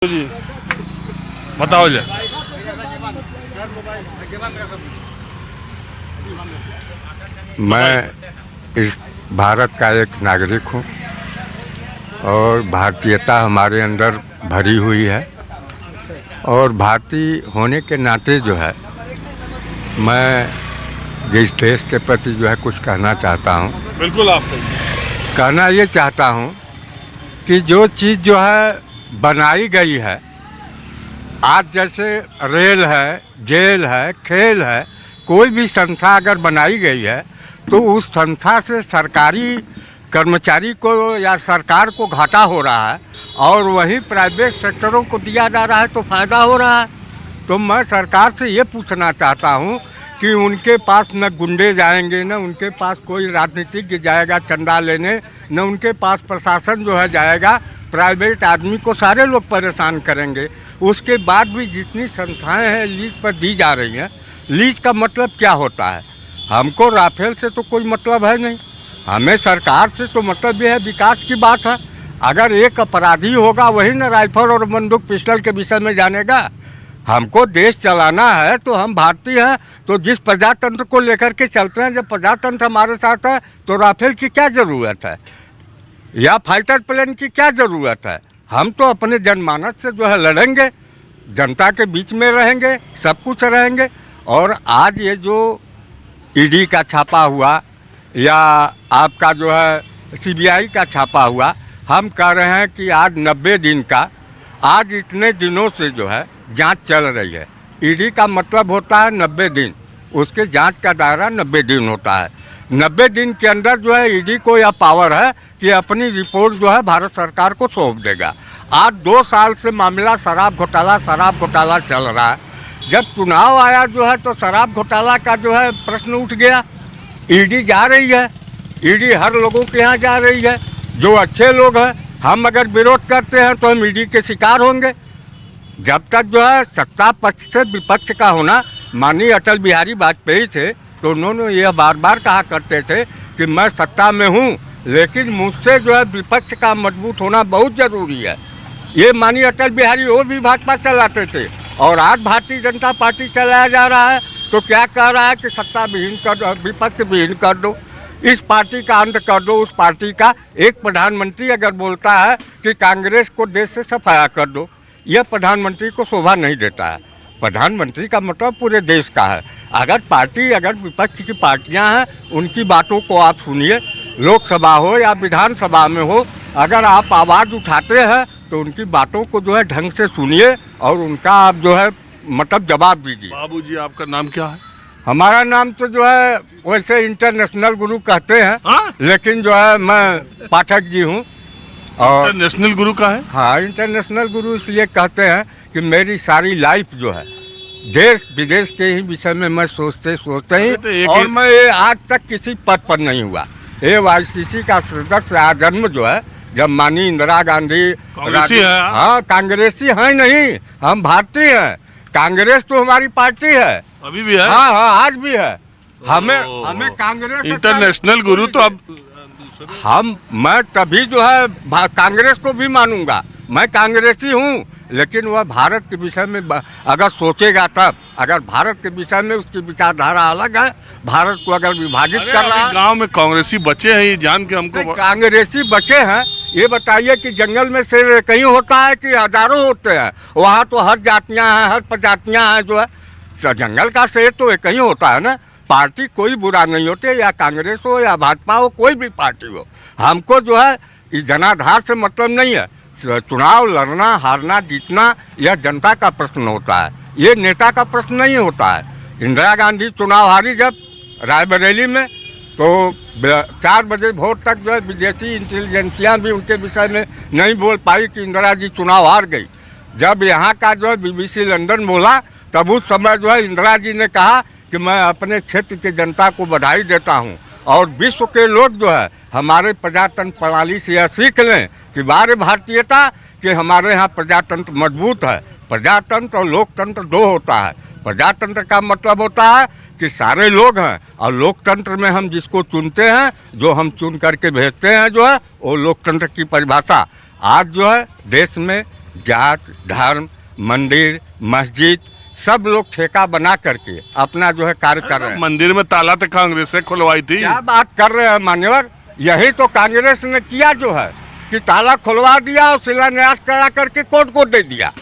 जी बताओ जी। मैं इस भारत का एक नागरिक हूँ और भारतीयता हमारे अंदर भरी हुई है और भारतीय होने के नाते जो है मैं इस देश के प्रति जो है कुछ कहना चाहता हूँ। बिल्कुल आप कहिए। कहना ये चाहता हूँ कि जो चीज़ जो है बनाई गई है, आज जैसे रेल है, जेल है, खेल है, कोई भी संस्था अगर बनाई गई है तो उस संस्था से सरकारी कर्मचारी को या सरकार को घाटा हो रहा है और वहीं प्राइवेट सेक्टरों को दिया जा रहा है तो फ़ायदा हो रहा है। तो मैं सरकार से ये पूछना चाहता हूँ कि उनके पास न गुंडे जाएंगे, न उनके पास कोई राजनीतिज्ञ जाएगा चंदा लेने, न उनके पास प्रशासन जो है जाएगा, प्राइवेट आदमी को सारे लोग परेशान करेंगे। उसके बाद भी जितनी संस्थाएं हैं लीज पर दी जा रही हैं, लीज का मतलब क्या होता है? हमको राफेल से तो कोई मतलब है नहीं, हमें सरकार से तो मतलब ये है विकास की बात है। अगर एक अपराधी होगा वही न राइफल और बंदूक पिस्टल के विषय में जानेगा। हमको देश चलाना है तो हम भारतीय हैं, तो जिस प्रजातंत्र को लेकर के चलते हैं, जब प्रजातंत्र हमारे साथ है तो राफेल की क्या ज़रूरत है या फाइटर प्लेन की क्या ज़रूरत है? हम तो अपने जनमानस से जो है लड़ेंगे, जनता के बीच में रहेंगे, सब कुछ रहेंगे। और आज ये जो ईडी का छापा हुआ या आपका जो है सीबीआई का छापा हुआ, हम कह रहे हैं कि आज 90 दिन का, आज इतने दिनों से जो है जांच चल रही है। ईडी का मतलब होता है 90 दिन, उसके जांच का दायरा 90 दिन होता है। 90 दिन के अंदर जो है ईडी को यह पावर है कि अपनी रिपोर्ट जो है भारत सरकार को सौंप देगा। आज 2 साल से मामला शराब घोटाला चल रहा है। जब चुनाव आया जो है तो शराब घोटाला का जो है प्रश्न उठ गया। ईडी जा रही है, ईडी हर लोगों के यहाँ जा रही है। जो अच्छे लोग हैं, हम अगर विरोध करते हैं तो हम ईडी के शिकार होंगे। जब तक जो है सत्ता पक्ष से विपक्ष का होना, माननीय अटल बिहारी वाजपेयी थे तो उन्होंने यह बार बार कहा करते थे कि मैं सत्ता में हूँ लेकिन मुझसे जो है विपक्ष का मजबूत होना बहुत ज़रूरी है। ये माननीय अटल बिहारी और भी भाजपा चलाते थे और आज भारतीय जनता पार्टी चलाया जा रहा है तो क्या कह रहा है कि सत्ता विहीन कर दो, विपक्ष विहीन कर दो, इस पार्टी का अंत कर दो, उस पार्टी का। एक प्रधानमंत्री अगर बोलता है कि कांग्रेस को देश से सफाया कर दो, यह प्रधानमंत्री को शोभा नहीं देता है। प्रधानमंत्री का मतलब पूरे देश का है। अगर विपक्ष की पार्टियां हैं, उनकी बातों को आप सुनिए, लोकसभा हो या विधानसभा में हो, अगर आप आवाज़ उठाते हैं तो उनकी बातों को जो है ढंग से सुनिए और उनका आप जो है मतलब जवाब दीजिए। बाबूजी आपका नाम क्या है? हमारा नाम तो जो है वैसे इंटरनेशनल गुरु कहते हैं, लेकिन जो है मैं पाठक जी हूँ। और इंटरनेशनल गुरु का है? हाँ, इंटरनेशनल गुरु इसलिए कहते हैं कि मेरी सारी लाइफ जो है देश विदेश के ही विषय में मैं सोचते ही, और मैं आज तक किसी पद पर नहीं हुआ। AICC का सदस्य आजन्म जो है जब माननीय इंदिरा गांधी, हाँ कांग्रेसी हैं नहीं, हम भारतीय हैं। कांग्रेस तो हमारी पार्टी है, अभी भी है। हाँ, आज भी है। हमें कांग्रेस इंटरनेशनल गुरु तो अब मैं तभी जो है कांग्रेस को भी मानूंगा। मैं कांग्रेसी हूँ, लेकिन वह भारत के विषय में अगर सोचेगा तब, अगर भारत के विषय में उसकी विचारधारा अलग है, भारत को अगर विभाजित कर रहा है। गांव में कांग्रेसी बचे हैं, ये जान के हमको। कांग्रेसी बचे हैं, ये बताइए कि जंगल में शेर कहीं होता है कि हजारों होते हैं? वहाँ तो हर जातियाँ हैं, हर प्रजातियाँ हैं जो है। जंगल का शेर तो एक ही होता है ना। पार्टी कोई बुरा नहीं होते, या कांग्रेस हो या भाजपा हो, कोई भी पार्टी हो। हमको जो है इस जनाधार से मतलब नहीं है। चुनाव लड़ना, हारना, जीतना यह जनता का प्रश्न होता है, ये नेता का प्रश्न नहीं होता है। इंदिरा गांधी चुनाव हारी जब रायबरेली में, तो 4 बजे वोट तक जो है विदेशी इंटेलिजेंसियाँ भी उनके विषय में नहीं बोल पाई कि इंदिरा जी चुनाव हार गई। जब यहाँ का जो है BBC लंदन बोला, तब उस समय जो है इंदिरा जी ने कहा कि मैं अपने क्षेत्र की जनता को बधाई देता हूँ और विश्व के लोग जो है हमारे प्रजातंत्र प्रणाली से यह सीख लें कि बारे भारतीयता कि हमारे यहाँ प्रजातंत्र मजबूत है। प्रजातंत्र और लोकतंत्र 2 होता है। प्रजातंत्र का मतलब होता है कि सारे लोग हैं, और लोकतंत्र में हम जिसको चुनते हैं, जो हम चुन करके भेजते हैं जो है, वो लोकतंत्र की परिभाषा। आज जो है देश में जात धर्म मंदिर मस्जिद सब लोग ठेका बना करके अपना जो है कार्य कर रहे हैं। मंदिर में ताला तो कांग्रेस ने खुलवाई थी। क्या बात कर रहे हैं मान्यवर, यही तो कांग्रेस ने किया जो है कि ताला खुलवा दिया और शिलान्यास करा करके कोर्ट को दे दिया।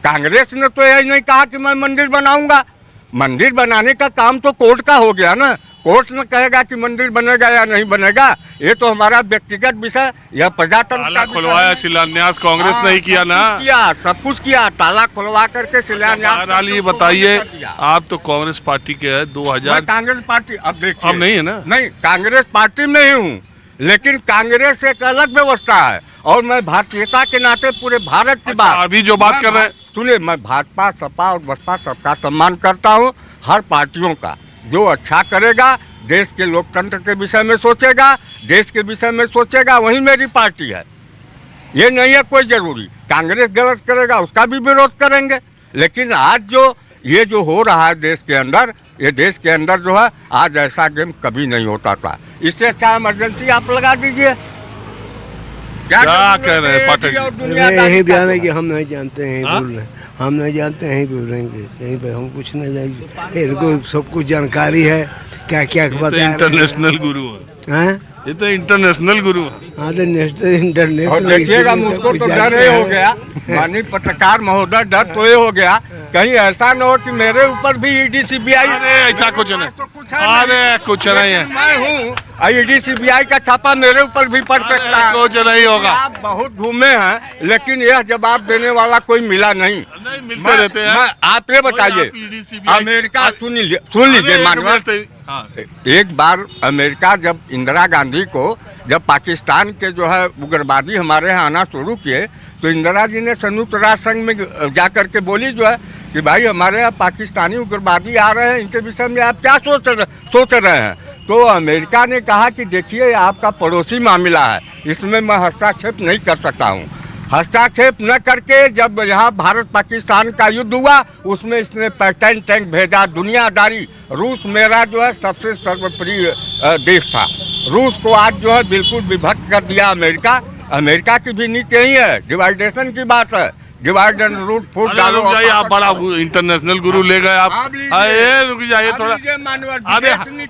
कांग्रेस ने तो यही नहीं कहा कि मैं मंदिर बनाऊंगा। मंदिर बनाने का काम तो कोर्ट का हो गया ना। कोर्ट ने कहेगा कि मंदिर बनेगा या नहीं बनेगा, ये तो हमारा व्यक्तिगत विषय, यह प्रजातंत्र ताला का खुलवाया, शिलान्यास कांग्रेस हाँ, नहीं किया ना। किया, सब कुछ किया, ताला खुलवा करके शिलान्यास। बहरहाल ये बताइए, आप तो कांग्रेस पार्टी के हैं। मैं 2000 कांग्रेस पार्टी अब देखिए, अब नहीं है ना। नहीं, कांग्रेस पार्टी में ही हूँ, लेकिन कांग्रेस एक अलग व्यवस्था है और मैं भारतीयता के नाते पूरे भारत की बात अभी जो बात कर रहे हैं, सुनिए, मैं भाजपा सपा और बसपा सबका सम्मान करता हूँ, हर पार्टियों का। जो अच्छा करेगा, देश के लोकतंत्र के विषय में सोचेगा, देश के विषय में सोचेगा, वही मेरी पार्टी है। ये नहीं है कोई जरूरी कांग्रेस गलत करेगा उसका भी विरोध करेंगे। लेकिन आज जो ये जो हो रहा है देश के अंदर, ये देश के अंदर जो है आज ऐसा गेम कभी नहीं होता था। इससे अच्छा इमरजेंसी आप लगा दीजिए। क्या कह रहे हैं पाठक जी? यही बयान है कि हम नहीं जानते हैं, हाँ? बोल रहे हैं, हम नहीं जानते हैं, बोल रहे हैं यहीं पर हम कुछ नहीं जाएंगे। इनको सब कुछ जानकारी है, क्या क्या ये तो बताया। इंटरनेशनल गुरु है। हैं? ये तो इंटरनेशनल गुरु है। हाँ तो नेशनल इंटरनेट और देखिएगा, मुझको तो डर ये हो गया, माननीय पत्रकार महोदय, डर तो ये हो गया कहीं ऐसा न हो कि मेरे ऊपर भी ईडी सीबीआई। अरे ऐसा कुछ नहीं, अरे कुछ नहीं है, मैं हूँ, ईडी सीबीआई का छापा मेरे ऊपर भी पड़ सकता है। कुछ नहीं होगा। आप बहुत घूमे हैं, लेकिन यह जवाब देने वाला कोई मिला नहीं। नहीं मिलते रहते हैं। आप ये बताइए, अमेरिका सुन लीजिए मानव, हाँ। एक बार अमेरिका जब इंदिरा गांधी को जब पाकिस्तान के जो है उग्रवादी हमारे यहाँ आना शुरू किए, तो इंदिरा जी ने संयुक्त राष्ट्र संघ में जा करके बोली जो है कि भाई हमारे यहाँ पाकिस्तानी उग्रवादी आ रहे हैं, इनके विषय में आप क्या सोच रहे हैं। तो अमेरिका ने कहा कि देखिए आपका पड़ोसी मामला है, इसमें मैं हस्तक्षेप नहीं कर सकता हूँ। हस्तक्षेप न करके जब यहाँ भारत पाकिस्तान का युद्ध हुआ, उसमें इसने पैटर्न टैंक भेजा, दुनियादारी। रूस मेरा जो है सबसे सर्वप्रिय देश था। रूस को आज जो है बिल्कुल विभक्त कर दिया अमेरिका। अमेरिका की भी नीति यही है, डिवाइडेशन की बात है, डिवाइड एंड रूट फूट डालो। जाइए, आप बड़ा इंटरनेशनल गुरु ले गए आप। अरे रुक जाइए थोड़ा,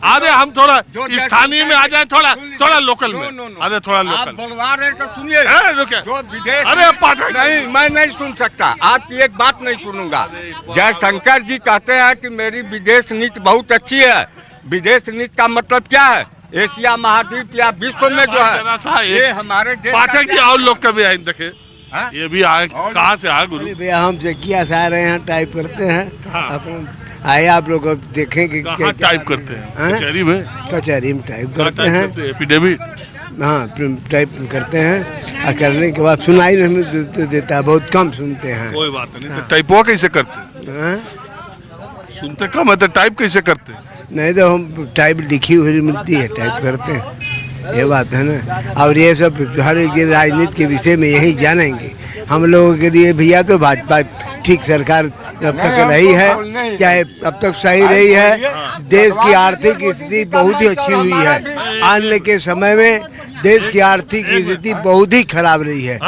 अरे हम थोड़ा स्थानीय में आ जाए, थोड़ा लोकल में। अरे थोड़ा लोकल बोलवा रहे तो सुनिए। जो विदेश, अरे पाठक नहीं, मैं नहीं सुन सकता, आपकी एक बात नहीं सुनूंगा। जयशंकर जी कहते हैं कि मेरी विदेश नीति बहुत अच्छी है। विदेश नीति का मतलब क्या है? एशिया महाद्वीप या विश्व में जो है ये हमारे देश। पाठक जी और लोग कभी आए देखे, हाँ? ये भी आए, कहाँ से आए गुरु? भैया हम चकिया से आ रहे हैं, टाइप करते हैं। अपना आए आप लोग अब देखें कि कहाँ टाइप करते हैं? कचहरी में? कचहरी में टाइप करते हैं। एफिडेविट? हाँ, टाइप करते हैं और करने के बाद सुनाई नहीं देता है, बहुत कम सुनते हैं। कोई बात नहीं। तो टाइप कैसे करते हैं? सुनते कम है तो टाइप कैसे करते हैं? नहीं तो हम टाइप लिखी हुई मिलती है, टाइप करते हैं, ये बात है ना। और ये सब हर एक राजनीति के विषय में यही जानेंगे हम लोगों के लिए। भैया तो भाजपा ठीक सरकार अब तक रही है, चाहे अब तक सही रही है। देश की आर्थिक स्थिति बहुत ही अच्छी हुई है। आने के समय में देश की आर्थिक स्थिति बहुत ही खराब रही है।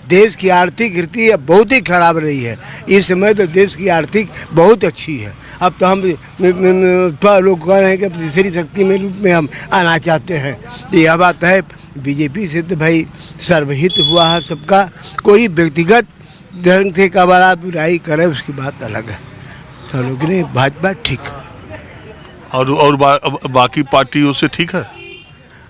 देश की आर्थिक स्थिति बहुत ही खराब रही है। इस समय तो देश की आर्थिक बहुत अच्छी है। अब तो हम लोग कह रहे हैं कि तीसरी शक्ति में रूप में हम आना चाहते हैं। यह बात है, बीजेपी से तो भाई सर्वहित हुआ है सबका। कोई व्यक्तिगत ढंग से कबाड़ा बुराई करे उसकी बात अलग है। हम लोग ने भाजपा ठीक है और बाकी पार्टियों से ठीक है,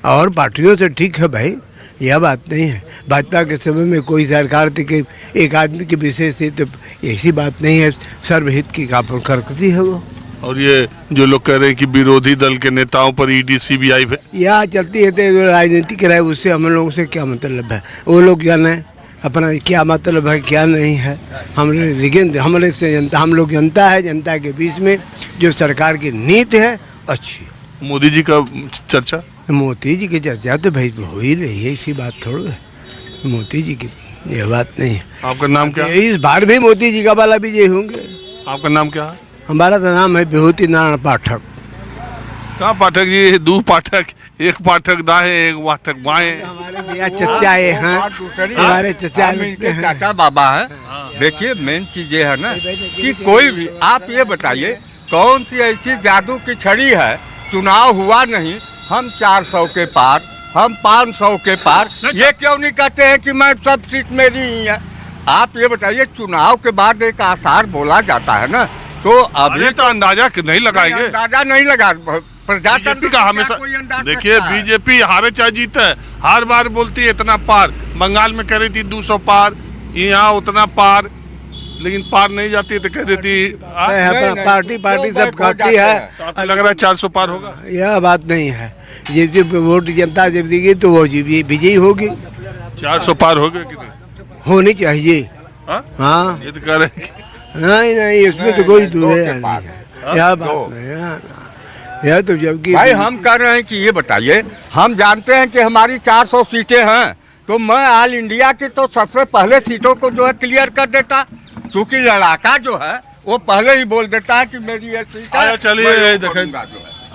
और पार्टियों से ठीक है भाई, यह बात नहीं है। भाजपा के समय में कोई सरकार थी कि एक आदमी के विषय से, तो ऐसी बात नहीं है। सर्वहित की करती है वो। और ये जो लोग कह रहे हैं कि विरोधी दल के नेताओं पर ईडी सीबीआई यहाँ चलती है तो राजनीति के रहे, उससे हम लोगों से क्या मतलब है? वो लोग जाने अपना क्या मतलब है क्या नहीं है। हमारे से जनता, हम लोग जनता है, जनता के बीच में जो सरकार की नीति है अच्छी। मोदी जी का चर्चा, मोदी जी की चर्चा तो भाई हो ही रही है, इसी बात थोड़ा है मोदी जी की, ये बात नहीं है। आपका नाम क्या है? इस बार भी मोदी जी का वाला विजय होंगे। आपका नाम क्या है? हमारा तो नाम है विभूति नारायण पाठक। कहाँ पाठक जी? दो पाठक, एक पाठक दाएं एक पाठक बाएं। हमारे भैया चचा है, हाँ हमारे चचा लगते हैं। चाचा बाबा है। देखिए मेन चीज ये है ना कि कोई भी, आप ये बताइए कौन सी ऐसी जादू की छड़ी है, चुनाव हुआ नहीं, हम 400 के पार, हम 500 के पार, ये क्यों नहीं कहते हैं कि मैं सब सीट मेरी ही है? आप ये बताइए, चुनाव के बाद एक आसार बोला जाता है ना, तो अभी तो अंदाजा नहीं लगाएंगे। अंदाजा नहीं लगा बीजेपी का हमेशा देखिए, बीजेपी हारे चाहे जीते, हर बार बोलती है इतना पार। बंगाल में कह रही थी 200 पार, यहाँ उतना पार, लेकिन पार नहीं जाती तो कह देती पार्टी सब कहती है। लग रहा है 400 पार होगा। यह बात नहीं है, ये जब वोट जनता जब देगी तो वो विजयी होगी। 400 पार हो गए कि नहीं? होनी चाहिए। हाँ ये तो कह रहे हैं नहीं नहीं, इसमें तो कोई दूसरे नहीं है। यह बात नहीं है, यह तो जबकि भाई हम कह रहे हैं कि ये बताइए, हम जानते हैं कि हमारी 400 सीटें हैं, तो मैं ऑल इंडिया की तो सबसे पहले सीटों को जो है क्लियर कर देता, क्योंकि लड़ाका जो है वो पहले ही बोल देता है कि मेरी ये सीट है। चलिए मैं देखें। जो है